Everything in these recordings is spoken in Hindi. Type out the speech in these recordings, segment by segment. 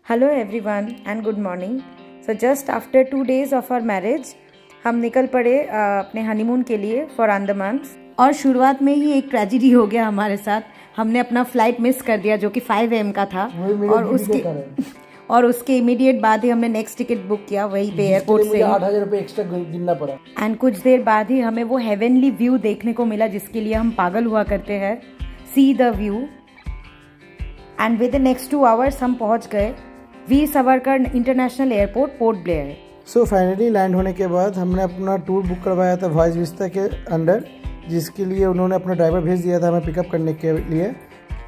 Hello everyone and good morning. So just after 2 days of our marriage हम निकल पड़े अपने हनीमून के लिए फॉर अंडमान। और शुरुआत में ही एक ट्रेजेडी हो गया हमारे साथ। हमने अपना फ्लाइट मिस कर दिया जो कि 5 AM का था और उसके इमीडिएट बाद ही हमने नेक्स्ट टिकट बुक किया वहीं पे एयरपोर्ट से। 8,000 रुपये एक्स्ट्रा गिनना पड़ा। एंड कुछ देर बाद ही हमें वो हेवनली व्यू देखने को मिला जिसके लिए हम पागल हुआ करते हैं, see the view. And with the next 2 hours हम पहुंच गए Veer Savarkar international airport Port Blair. So finally land होने के बाद हमने अपना टूर बुक करवाया था वॉइस विस्ता के अंडर, जिसके लिए उन्होंने अपना ड्राइवर भेज दिया था हमें पिकअप करने के लिए।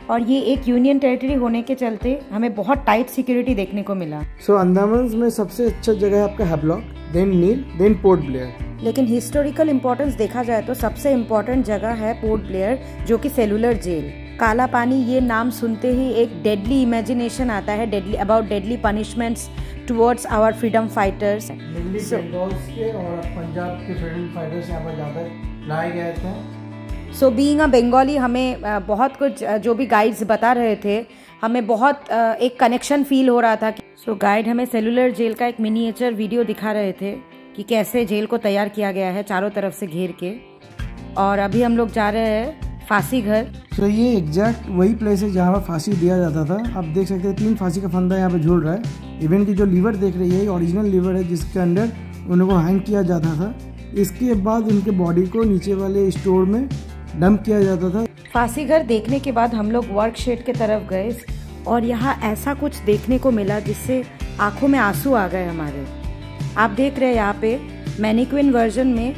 और ये एक यूनियन टेरिटरी होने के चलते हमें बहुत टाइट सिक्योरिटी देखने को मिला। सो अंडमान में सबसे अच्छा जगह है आपका हैवलॉक, देन नील, देन पोर्ट ब्लेयर। लेकिन हिस्टोरिकल इम्पोर्टेंस देखा जाए तो सबसे इम्पोर्टेंट जगह है पोर्ट ब्लेयर, जो कि सेलुलर जेल। काला पानी ये नाम सुनते ही एक डेडली इमेजिनेशन आता है, deadly punishments towards our freedom fighters. Bengals के और पंजाब के फ्रीडम फाइटर्स यहाँ पर ज़्यादा लाए गए थे। सो बीइंग अ बंगाली हमें बहुत कुछ जो भी गाइड्स बता रहे थे हमें बहुत एक कनेक्शन फील हो रहा था। सो गाइड हमें सेलुलर जेल का एक मिनिएचर वीडियो दिखा रहे थे कि कैसे जेल को तैयार किया गया है चारों तरफ से घेर के। और अभी हम लोग जा रहे हैं फांसी घर। तो ये एग्जैक्ट वही प्लेस है जहाँ पर फांसी दिया जाता था। आप देख सकते हैं 3 फांसी का फंदा यहाँ पे झूल रहा है। इवन की जो लीवर देख रही है ओरिजिनल लीवर है जिसके अंदर उनको हैंग किया जाता था। इसके बाद उनके बॉडी को नीचे वाले स्टोर में डंप किया जाता था। फांसी घर देखने के बाद हम लोग वर्क शेड के तरफ गए और यहाँ ऐसा कुछ देखने को मिला जिससे आंखों में आंसू आ गए हमारे। आप देख रहे हैं यहाँ पे मैनिक्विन वर्जन में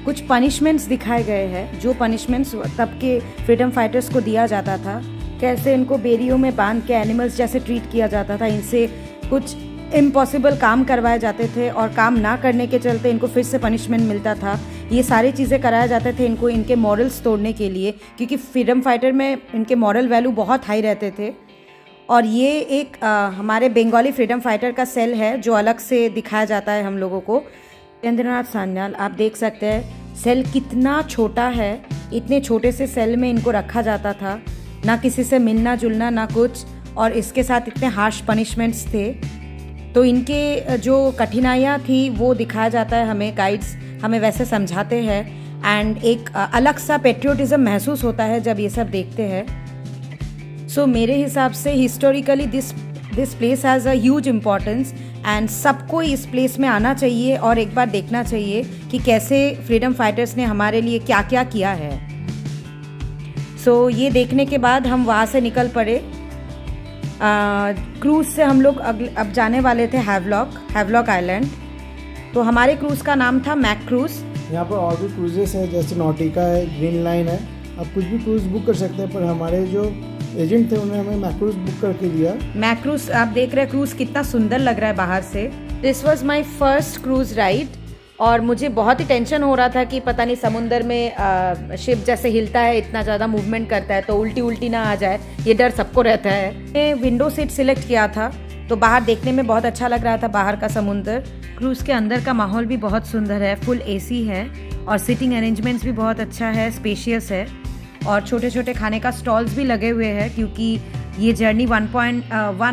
कुछ पनिशमेंट्स दिखाए गए हैं, जो पनिशमेंट्स तब के फ्रीडम फाइटर्स को दिया जाता था। कैसे इनको बेरियों में बांध के एनिमल्स जैसे ट्रीट किया जाता था, इनसे कुछ इम्पॉसिबल काम करवाए जाते थे और काम ना करने के चलते इनको फिर से पनिशमेंट मिलता था। ये सारी चीज़ें कराया जाते थे इनको इनके मॉरल्स तोड़ने के लिए, क्योंकि फ्रीडम फाइटर में इनके मॉरल वैल्यू बहुत हाई रहते थे। और ये एक हमारे बंगाली फ्रीडम फाइटर का सेल है जो अलग से दिखाया जाता है हम लोगों को। इंद्रनाथ सान्याल, आप देख सकते हैं सेल कितना छोटा है। इतने छोटे से सेल में इनको रखा जाता था, ना किसी से मिलना जुलना ना कुछ, और इसके साथ इतने हार्श पनिशमेंट्स थे। तो इनके जो कठिनाइयाँ थी वो दिखाया जाता है हमें, गाइड्स हमें वैसे समझाते हैं। एंड एक अलग सा पेट्रियोटिज्म महसूस होता है जब ये सब देखते हैं। सो मेरे हिसाब से historically this place has a huge importance and सबको इस प्लेस में आना चाहिए और एक बार देखना चाहिए कि कैसे फ्रीडम फाइटर्स ने हमारे लिए क्या क्या किया है। सो ये देखने के बाद हम वहाँ से निकल पड़े। क्रूज़ से हम लोग अब जाने वाले थे हैवलॉक आइलैंड। तो हमारे क्रूज़ का नाम था मैक क्रूज़। यहाँ पर और भी क्रूजेस हैं जैसे नॉटिका है, ग्रीन लाइन है, आप कुछ भी क्रूज़ बुक कर सकते हैं। पर हमारे जो एजेंट थे उन्होंने हमें मैक क्रूज़ बुक करके दिया। मैक क्रूज़ आप देख रहे हैं, क्रूज़ कितना सुंदर लग रहा है बाहर से। This was my first cruise ride और मुझे बहुत ही टेंशन हो रहा था कि पता नहीं समुंदर में शिप जैसे हिलता है, इतना ज़्यादा मूवमेंट करता है तो उल्टी ना आ जाए, ये डर सबको रहता है। मैं विंडो सीट सिलेक्ट किया था तो बाहर देखने में बहुत अच्छा लग रहा था, बाहर का समुंदर। क्रूज़ के अंदर का माहौल भी बहुत सुंदर है, फुल AC है और सिटिंग अरेंजमेंट्स भी बहुत अच्छा है, स्पेशियस है। और छोटे छोटे खाने का स्टॉल्स भी लगे हुए हैं क्योंकि ये जर्नी 1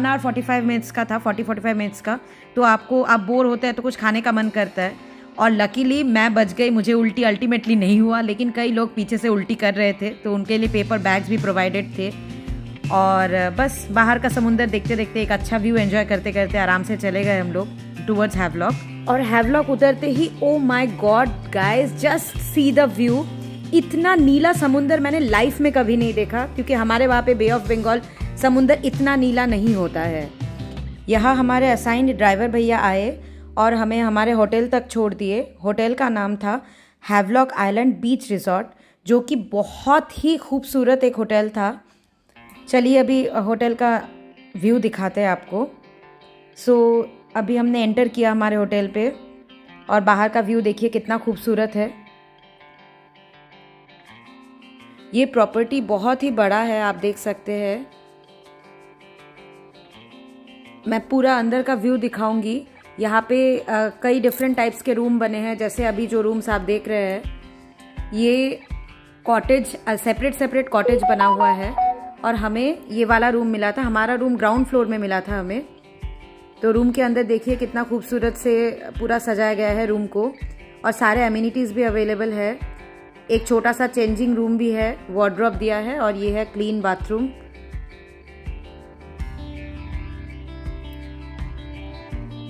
hour 45 minutes का था, 40-45 minutes का। तो आप बोर होते हैं तो कुछ खाने का मन करता है। और लकीली मैं बच गई, मुझे उल्टी अल्टीमेटली नहीं हुआ, लेकिन कई लोग पीछे से उल्टी कर रहे थे तो उनके लिए पेपर बैग्स भी प्रोवाइडेड थे। और बस बाहर का समुंदर देखते देखते एक अच्छा व्यू एंजॉय करते करते आराम से चले गए हम लोग टूवर्ड्स हैवलॉक। और हैवलॉक उतरते ही oh my god guys, just see the view. इतना नीला समुंदर मैंने लाइफ में कभी नहीं देखा, क्योंकि हमारे वहाँ पे बे ऑफ बंगाल समुंदर इतना नीला नहीं होता है। यहाँ हमारे असाइंड ड्राइवर भैया आए और हमें हमारे होटल तक छोड़ दिए। होटल का नाम था हैवलॉक आइलैंड बीच रिसोर्ट, जो कि बहुत ही खूबसूरत एक होटल था। चलिए अभी होटल का व्यू दिखाते हैं आपको। सो अभी हमने एंटर किया हमारे होटल पे और बाहर का व्यू देखिए कितना खूबसूरत है। ये प्रॉपर्टी बहुत ही बड़ा है, आप देख सकते हैं। मैं पूरा अंदर का व्यू दिखाऊंगी। यहाँ पे कई डिफरेंट टाइप्स के रूम बने हैं, जैसे अभी जो रूम्स आप देख रहे हैं ये कॉटेज, सेपरेट कॉटेज बना हुआ है। और हमें ये वाला रूम मिला था, हमारा रूम ग्राउंड फ्लोर में मिला था हमें। तो रूम के अंदर देखिए कितना खूबसूरत से पूरा सजाया गया है रूम को, और सारे एमिनिटीज़ भी अवेलेबल है। एक छोटा सा चेंजिंग रूम भी है, वार्डरोब दिया है, और ये है क्लीन बाथरूम।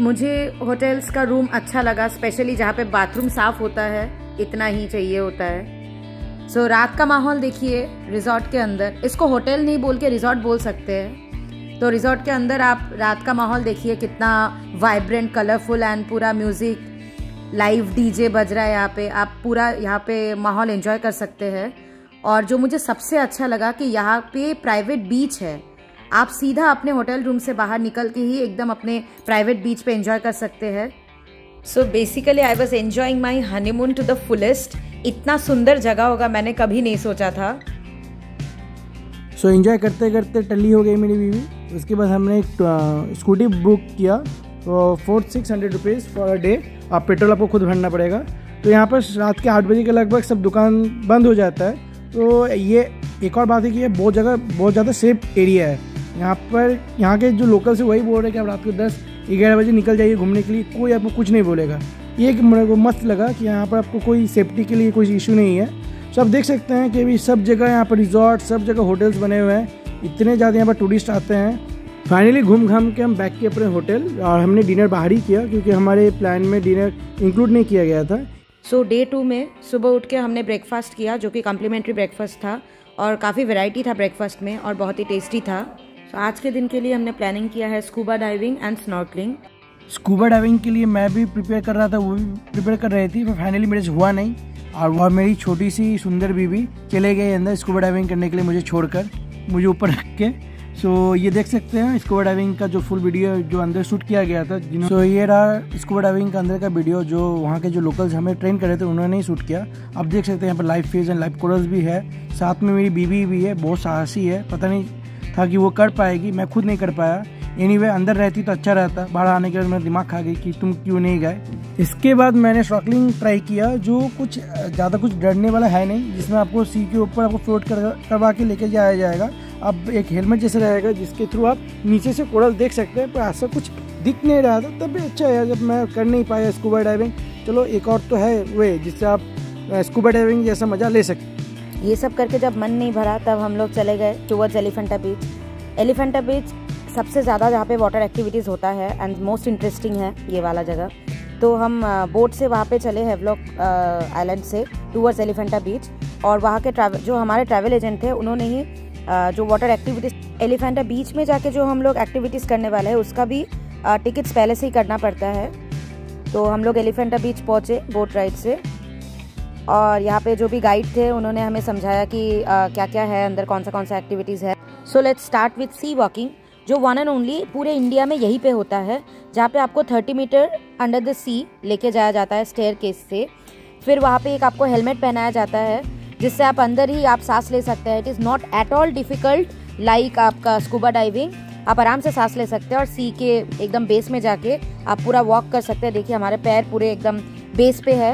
मुझे होटल्स का रूम अच्छा लगा, स्पेशली जहाँ पे बाथरूम साफ होता है, इतना ही चाहिए होता है। सो रात का माहौल देखिए रिजॉर्ट के अंदर, इसको होटल नहीं बोल के रिजॉर्ट बोल सकते हैं। तो रिजॉर्ट के अंदर आप रात का माहौल देखिए कितना वाइब्रेंट, कलरफुल एंड पूरा म्यूजिक, लाइव डीजे बज रहा है यहाँ पे। आप पूरा यहाँ पे माहौल एंजॉय कर सकते हैं। और जो मुझे सबसे अच्छा लगा कि यहाँ पे प्राइवेट बीच है, आप सीधा अपने होटल रूम से बाहर निकल के ही एकदम अपने प्राइवेट बीच पे एंजॉय कर सकते हैं। So basically I was enjoying my honeymoon to the fullest. इतना सुंदर जगह होगा मैंने कभी नहीं सोचा था। सो एंजॉय करते करते टल्ली हो गई मेरी बीवी। उसके बाद हमने एक स्कूटी बुक किया, तो 400-600 रुपीज़ फॉर अ डे। आप पेट्रोल आपको खुद भरना पड़ेगा। तो यहाँ पर रात के 8 बजे के लगभग सब दुकान बंद हो जाता है। तो ये एक और बात है कि ये बहुत ज़्यादा सेफ एरिया है। यहाँ के जो लोकल्स है वही बोल रहे हैं कि आप रात को 10-11 बजे निकल जाइए घूमने के लिए, कोई आपको कुछ नहीं बोलेगा। ये मेरे को मस्त लगा कि यहाँ पर आपको कोई सेफ्टी के लिए कोई इशू नहीं है। तो आप देख सकते हैं कि अभी सब जगह यहाँ पर रिजॉर्ट, सब जगह होटल्स बने हुए हैं। इतने ज़्यादा यहाँ पर टूरिस्ट आते हैं। फाइनली घूम घाम के हम बैक किए अपने होटल, और हमने डिनर बाहर ही किया क्योंकि हमारे प्लान में डिनर इंक्लूड नहीं किया गया था। सो डे 2 में सुबह उठ के हमने ब्रेकफास्ट किया, जो कि कॉम्प्लीमेंट्री ब्रेकफास्ट था, और काफ़ी वैरायटी था ब्रेकफास्ट में, और बहुत ही टेस्टी था। तो आज के दिन के लिए हमने प्लानिंग किया है scuba diving and snorkelling. Scuba diving के लिए मैं भी प्रिपेयर कर रहा था, वो भी प्रिपेयर कर रही थी, पर फाइनली मेरे से हुआ नहीं। और वह मेरी छोटी सी सुंदर बीवी चले गए अंदर स्कूबा डाइविंग करने के लिए, मुझे छोड़कर, मुझे ऊपर रख के। सो ये देख सकते हैं स्कूबा डाइविंग का जो फुल वीडियो जो अंदर शूट किया गया था। सो ये रहा स्कूबा डाइविंग का अंदर का वीडियो, जो वहाँ के जो लोकल्स हमें ट्रेन कर रहे थे उन्होंने ही शूट किया। आप देख सकते हैं यहाँ पर live fish and live corals भी है। साथ में मेरी बीवी भी है, बहुत साहसी है। पता नहीं था कि वो कर पाएगी, मैं खुद नहीं कर पाया। एनीवे अंदर रहती तो अच्छा रहता। बाहर आने के बाद मेरा दिमाग खा गई कि तुम क्यों नहीं गए। इसके बाद मैंने स्नॉर्कलिंग ट्राई किया, जो कुछ ज़्यादा कुछ डरने वाला है नहीं, जिसमें आपको सी के ऊपर आपको फ्लोट करवा के लेके जाया जाएगा। अब एक हेलमेट जैसे रहेगा जिसके थ्रू आप नीचे से कोरल देख सकते हैं, पर ऐसा कुछ दिख नहीं रहा था। तब भी अच्छा है, जब मैं कर नहीं पाया स्कूबा डाइविंग। चलो एक और तो है वे जिससे आप स्कूबा डाइविंग जैसा मज़ा ले सकते। ये सब करके जब मन नहीं भरा तब हम लोग चले गए टुवर्ड्स एलिफेंटा बीच। एलिफेंटा बीच सबसे ज़्यादा जहाँ पे वाटर एक्टिविटीज़ होता है एंड मोस्ट इंटरेस्टिंग है ये वाला जगह। तो हम बोट से वहाँ पे चले हैवलॉक आइलैंड से टुवर्ड्स एलिफेंटा बीच, और वहाँ के जो हमारे ट्रैवल एजेंट थे उन्होंने ही जो वाटर एक्टिविटीज़ एलिफेंटा बीच में जाके जो हम लोग एक्टिविटीज़ करने वाले हैं उसका भी टिकट्स पहले से ही करना पड़ता है। तो हम लोग एलिफेंटा बीच पहुँचे बोट राइड से, और यहाँ पे जो भी गाइड थे उन्होंने हमें समझाया कि क्या क्या है अंदर, कौन सा एक्टिविटीज़ है। So let's start with sea walking, जो वन एंड ओनली पूरे इंडिया में यहीं पे होता है, जहाँ पे आपको 30 मीटर अंडर द सी लेके जाया जाता है स्टेयर केस से। फिर वहाँ पे एक आपको हेलमेट पहनाया जाता है जिससे आप अंदर ही आप सांस ले सकते हैं। It is not at all difficult like आपका स्कूबा डाइविंग। आप आराम से सांस ले सकते हैं और सी के एकदम बेस में जाके आप पूरा वॉक कर सकते हैं। देखिए हमारे पैर पूरे एकदम बेस पे है,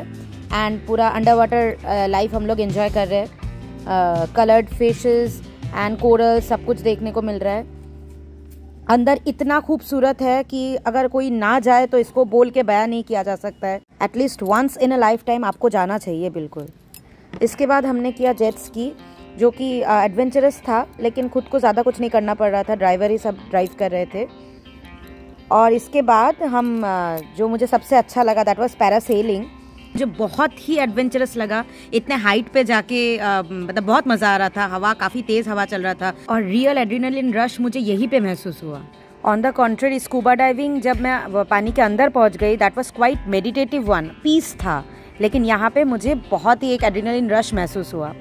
एंड पूरा अंडर वाटर लाइफ हम लोग एंजॉय कर रहे हैं। कलर्ड फिशेस एंड कोरल सब कुछ देखने को मिल रहा है। अंदर इतना खूबसूरत है कि अगर कोई ना जाए तो इसको बोल के बयान नहीं किया जा सकता है। At least once in a lifetime आपको जाना चाहिए बिल्कुल। इसके बाद हमने किया जेट स्की, जो कि एडवेंचरस था, लेकिन खुद को ज़्यादा कुछ नहीं करना पड़ रहा था, ड्राइवर ही सब ड्राइव कर रहे थे। और इसके बाद हम जो मुझे सबसे अच्छा लगा दैट वाज पैरासेलिंग, जो बहुत ही एडवेंचरस लगा। इतने हाइट पे जाके मतलब बहुत मज़ा आ रहा था, हवा काफ़ी तेज़ हवा चल रहा था, और रियल एड्रेनलिन रश मुझे यहीं पे महसूस हुआ। On the contrary scuba diving जब मैं पानी के अंदर पहुंच गई that was quite meditative one, peace था, लेकिन यहाँ पे मुझे बहुत ही एक एड्रेनलिन रश महसूस हुआ।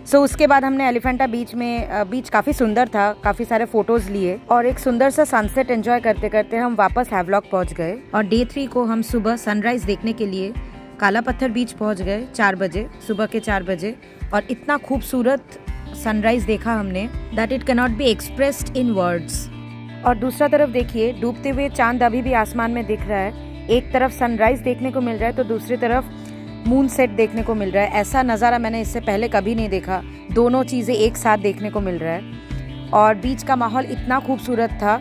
सो उसके बाद हमने एलिफेंटा बीच में, बीच काफ़ी सुंदर था, काफ़ी सारे फोटोज़ लिए, और एक सुंदर सा सनसेट एंजॉय करते करते हम वापस हैवलॉक पहुँच गए। और डे 3 को हम सुबह सनराइज़ देखने के लिए काला पत्थर बीच पहुँच गए 4 बजे, सुबह के 4 बजे, और इतना खूबसूरत सनराइज़ देखा हमने that it can not be expressed in words. और दूसरा तरफ देखिए डूबते हुए चांद अभी भी आसमान में दिख रहा है। एक तरफ सनराइज़ देखने को मिल रहा है तो दूसरी तरफ मून सेट देखने को मिल रहा है। ऐसा नज़ारा मैंने इससे पहले कभी नहीं देखा, दोनों चीज़ें एक साथ देखने को मिल रहा है। और बीच का माहौल इतना खूबसूरत था।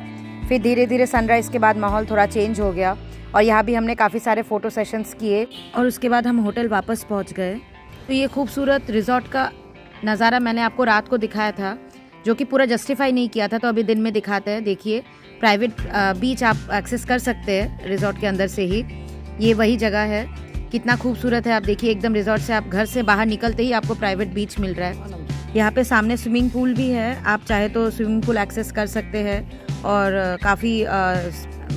फिर धीरे धीरे सनराइज़ के बाद माहौल थोड़ा चेंज हो गया और यहाँ भी हमने काफ़ी सारे फ़ोटो सेशंस किए और उसके बाद हम होटल वापस पहुँच गए। तो ये खूबसूरत रिजॉर्ट का नज़ारा मैंने आपको रात को दिखाया था, जो कि पूरा जस्टिफाई नहीं किया था, तो अभी दिन में दिखाते हैं। देखिए प्राइवेट बीच आप एक्सेस कर सकते हैं रिजॉर्ट के अंदर से ही। ये वही जगह है, कितना खूबसूरत है। आप देखिए एकदम रिजॉर्ट से आप घर से बाहर निकलते ही आपको प्राइवेट बीच मिल रहा है। यहाँ पे सामने स्विमिंग पूल भी है, आप चाहे तो स्विमिंग पूल एक्सेस कर सकते हैं और काफ़ी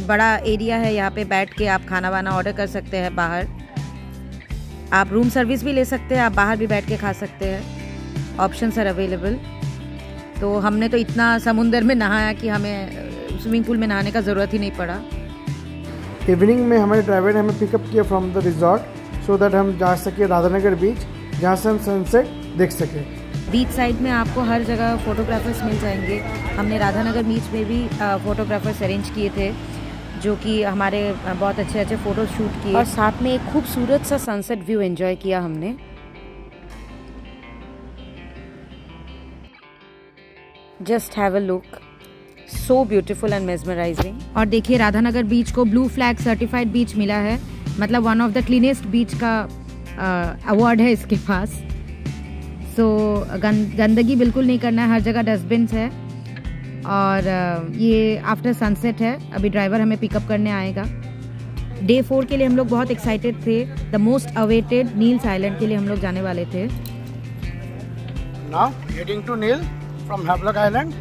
बड़ा एरिया है। यहाँ पे बैठ के आप खाना वाना ऑर्डर कर सकते हैं बाहर। आप रूम सर्विस भी ले सकते हैं, आप बाहर भी बैठ के खा सकते हैं, ऑप्शंस आर अवेलेबल। तो हमने तो इतना समुंदर में नहाया कि हमें स्विमिंग पूल में नहाने का ज़रूरत ही नहीं पड़ा। इवनिंग में हमारे ड्राइवर ने हमें पिकअप किया from the resort so that हम जा सके राधानगर बीच, जहाँ से हम सनसेट देख सके। बीच साइड में आपको हर जगह फ़ोटोग्राफर्स मिल जाएंगे। हमने राधानगर बीच में भी फ़ोटोग्राफर्स अरेंज किए थे, जो कि हमारे बहुत अच्छे अच्छे फ़ोटो शूट किए और साथ में एक खूबसूरत सा सनसेट व्यू एंजॉय किया हमने। Just have a look, so beautiful and mesmerising. और देखिए राधानगर बीच को ब्लू फ्लैग सर्टिफाइड बीच मिला है, मतलब वन ऑफ द क्लीनेस्ट बीच का अवार्ड है इसके पास। सो गंदगी बिल्कुल नहीं करना है, हर जगह डस्टबिन है। और ये आफ्टर सनसेट है, अभी ड्राइवर हमें पिकअप करने आएगा। डे 4 के लिए हम लोग बहुत एक्साइटेड थे, the most awaited Neil's island के लिए हम लोग जाने वाले थे। Now heading to Neil from Havelock island.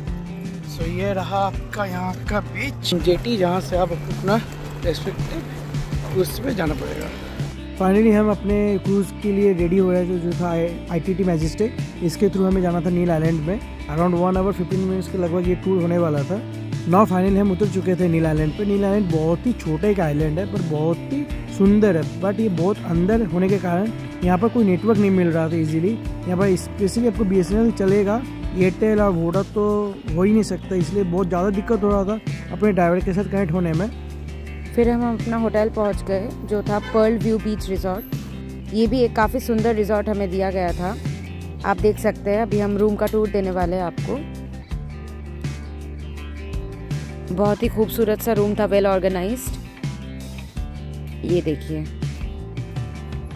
So ये रहा आपका यहाँ का बीच जेटी, जहाँ से आप अपना रेस्पेक्टिव क्रूज पे जाना पड़ेगा। फाइनली हम अपने क्रूज़ के लिए रेडी हो रहे थे, जो था ITT मैजेस्टिक। इसके थ्रू हमें जाना था नील आइलैंड में। अराउंड 1 आवर 15 मिनट्स के लगभग ये टूर होने वाला था। नाउ फाइनली हम उतर चुके थे नील आइलैंड पे। नील आइलैंड बहुत ही छोटा एक आइलैंड है, पर बहुत ही सुंदर है। बट ये बहुत अंदर होने के कारण यहाँ पर कोई नेटवर्क नहीं मिल रहा था ईजिली। यहाँ पर स्पेशली आपको BSNL चलेगा, एयरटेल और वोडा तो हो ही नहीं सकता, इसलिए बहुत ज़्यादा दिक्कत हो रहा था अपने ड्राइवर के साथ कनेक्ट होने में। फिर हम अपना होटल पहुंच गए, जो था पर्ल व्यू बीच रिजॉर्ट। ये भी एक काफ़ी सुंदर रिजॉर्ट हमें दिया गया था, आप देख सकते हैं। अभी हम रूम का टूर देने वाले हैं आपको। बहुत ही खूबसूरत सा रूम था, वेल ऑर्गेनाइज्ड। ये देखिए,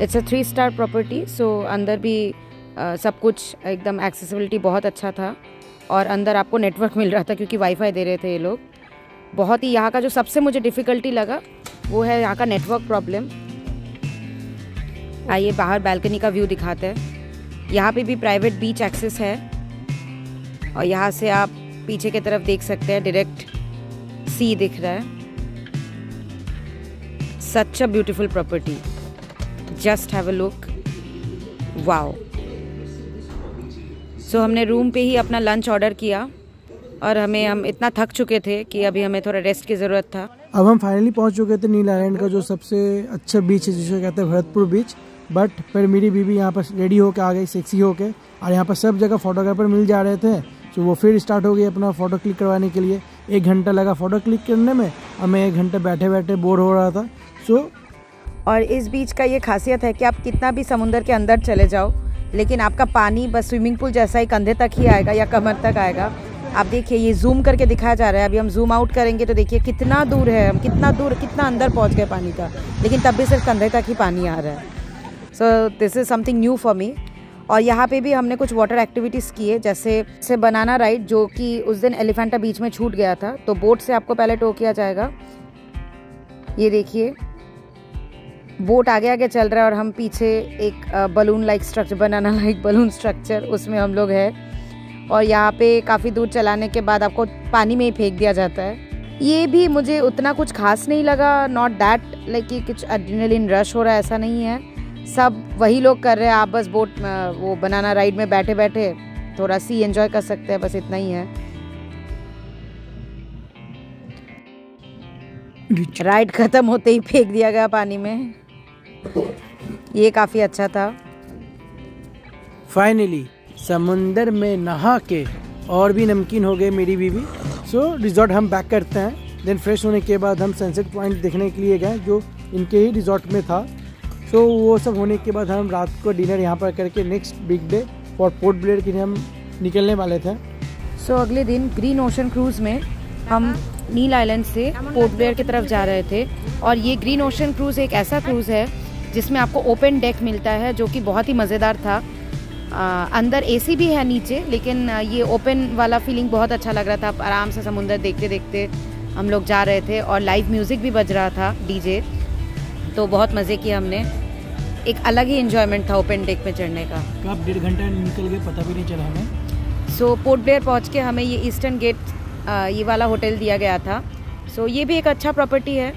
it's a 3 star property. So अंदर भी सब कुछ एकदम एक्सेसिबिलिटी बहुत अच्छा था और अंदर आपको नेटवर्क मिल रहा था क्योंकि वाईफाई दे रहे थे ये लोग। बहुत ही यहाँ का जो सबसे मुझे डिफ़िकल्टी लगा वो है यहाँ का नेटवर्क प्रॉब्लम। आइए बाहर बालकनी का व्यू दिखाते हैं। यहाँ पे भी प्राइवेट बीच एक्सेस है और यहाँ से आप पीछे की तरफ देख सकते हैं, डायरेक्ट सी दिख रहा है। Such a beautiful property, just have a look, wow. So हमने रूम पे ही अपना लंच ऑर्डर किया और हम इतना थक चुके थे कि अभी हमें थोड़ा रेस्ट की ज़रूरत था। अब हम फाइनली पहुंच चुके थे नील आइलैंड का जो सबसे अच्छा बीच है, जिसे कहते हैं भरतपुर बीच। बट फिर मेरी बीवी यहाँ पर रेडी होके आ गई, सेक्सी होके, और यहाँ पर सब जगह फोटोग्राफर मिल जा रहे थे। तो वो फिर स्टार्ट हो गई अपना फ़ोटो क्लिक करवाने के लिए। 1 घंटा लगा फ़ोटो क्लिक करने में और मैं 1 घंटे बैठे बैठे बोर हो रहा था। और इस बीच का ये खासियत है कि आप कितना भी समुंदर के अंदर चले जाओ, लेकिन आपका पानी बस स्विमिंग पूल जैसा ही कंधे तक ही आएगा या कमर तक आएगा। आप देखिए, ये जूम करके दिखाया जा रहा है। अभी हम जूम आउट करेंगे तो देखिए कितना दूर है, हम कितना अंदर पहुंच गए पानी का, लेकिन तब भी सिर्फ कंधे तक ही पानी आ रहा है। So this is something new for me. और यहाँ पे भी हमने कुछ वाटर एक्टिविटीज़ किए, जैसे बनाना राइड, जो कि उस दिन एलिफेंटा बीच में छूट गया था। तो बोट से आपको पहले टो किया जाएगा। ये देखिए, बोट आगे आगे चल रहा है और हम पीछे एक बलून लाइक स्ट्रक्चर, बनाना लाइक बलून स्ट्रक्चर, उसमें हम लोग हैं। और यहाँ पे काफ़ी दूर चलाने के बाद आपको पानी में ही फेंक दिया जाता है। ये भी मुझे उतना कुछ खास नहीं लगा, नॉट दैट लाइक कि कुछ एड्रेनलिन रश हो रहा है, ऐसा नहीं है। सब वही लोग कर रहे हैं, आप बस बोट वो बनाना राइड में बैठे बैठे थोड़ा सी एंजॉय कर सकते हैं, बस इतना ही है। राइड ख़त्म होते ही फेंक दिया गया पानी में, ये काफ़ी अच्छा था। फाइनली समुंदर में नहा के और भी नमकीन हो गए मेरी बीवी। सो रिजॉर्ट हम बैक करते हैं। देन फ्रेश होने के बाद हम सनसेट पॉइंट देखने के लिए गए, जो इनके ही रिजॉर्ट में था। सो वो सब होने के बाद हम रात को डिनर यहाँ पर करके next big day for port Blair के लिए हम निकलने वाले थे। सो अगले दिन ग्रीन ओशन क्रूज़ में हम नील आइलैंड से पोर्ट ब्लेयर की तरफ जा रहे थे। और ये ग्रीन ओशन क्रूज़ एक ऐसा क्रूज़ है जिसमें आपको ओपन डेक मिलता है, जो कि बहुत ही मज़ेदार था। अंदर एसी भी है नीचे, लेकिन ये ओपन वाला फीलिंग बहुत अच्छा लग रहा था। आप आराम से समुंदर देखते देखते हम लोग जा रहे थे और लाइव म्यूज़िक भी बज रहा था, डीजे। तो बहुत मज़े किए हमने। एक अलग ही इन्जॉयमेंट था ओपन डेक में चढ़ने का। कब 1.5 घंटा निकल गए पता भी नहीं चला हमें। सो पोर्ट ब्लेयर पहुँच के हमें ये ईस्टर्न गेट ये वाला होटल दिया गया था। सो ये भी एक अच्छा प्रॉपर्टी है।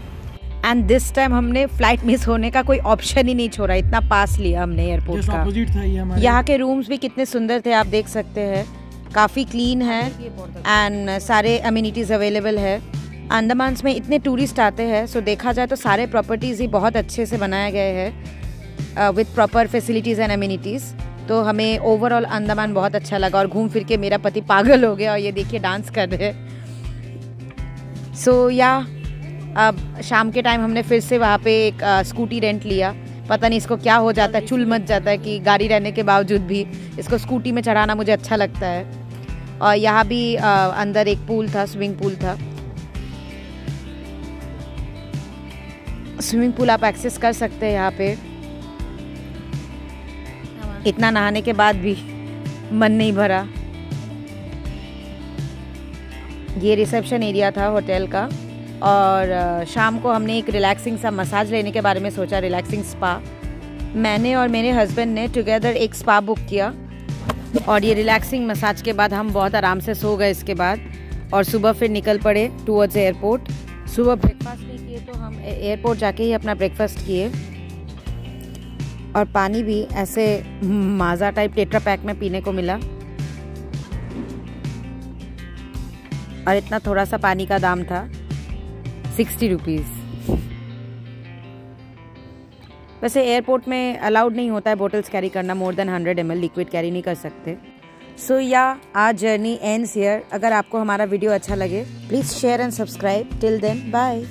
एंड दिस टाइम हमने फ्लाइट मिस होने का कोई ऑप्शन ही नहीं छोड़ा, इतना पास लिया हमने एयरपोर्ट का। ऑपोजिट था ये हमारे। यहाँ के रूम्स भी कितने सुंदर थे, आप देख सकते हैं। काफ़ी क्लीन है एंड सारे अम्यूनिटीज़ अवेलेबल है। अंडमान में इतने टूरिस्ट आते हैं, सो देखा जाए तो सारे प्रॉपर्टीज़ ही बहुत अच्छे से बनाए गए हैं with proper facilities and amenities. तो हमें ओवरऑल अंडमान बहुत अच्छा लगा और घूम फिर के मेरा पति पागल हो गया और ये देखिए डांस कर रहे हैं। सो या अब शाम के टाइम हमने फिर से वहाँ पे एक स्कूटी रेंट लिया। पता नहीं इसको क्या हो जाता है, चुल मच जाता है कि गाड़ी रहने के बावजूद भी इसको स्कूटी में चढ़ाना मुझे अच्छा लगता है। और यहाँ भी अंदर एक पूल था, स्विमिंग पूल था। स्विमिंग पूल आप एक्सेस कर सकते हैं यहाँ पे। इतना नहाने के बाद भी मन नहीं भरा। ये रिसेप्शन एरिया था होटल का। और शाम को हमने एक रिलैक्सिंग सा मसाज लेने के बारे में सोचा, रिलैक्सिंग स्पा। मैंने और मेरे हस्बैंड ने टुगेदर एक स्पा बुक किया और ये रिलैक्सिंग मसाज के बाद हम बहुत आराम से सो गए इसके बाद। और सुबह फिर निकल पड़े टूवर्ड्स एयरपोर्ट। सुबह ब्रेकफास्ट नहीं किए तो हम एयरपोर्ट जाके ही अपना ब्रेकफास्ट किए। और पानी भी ऐसे माजा टाइप टेट्रा पैक में पीने को मिला। और इतना थोड़ा सा पानी का दाम था, 60 रुपीज़। वैसे एयरपोर्ट में अलाउड नहीं होता है बोटल्स कैरी करना, more than 100 ml liquid carry नहीं कर सकते। सो या आवर जर्नी एंड्स हियर। अगर आपको हमारा वीडियो अच्छा लगे please share and subscribe. Till then bye.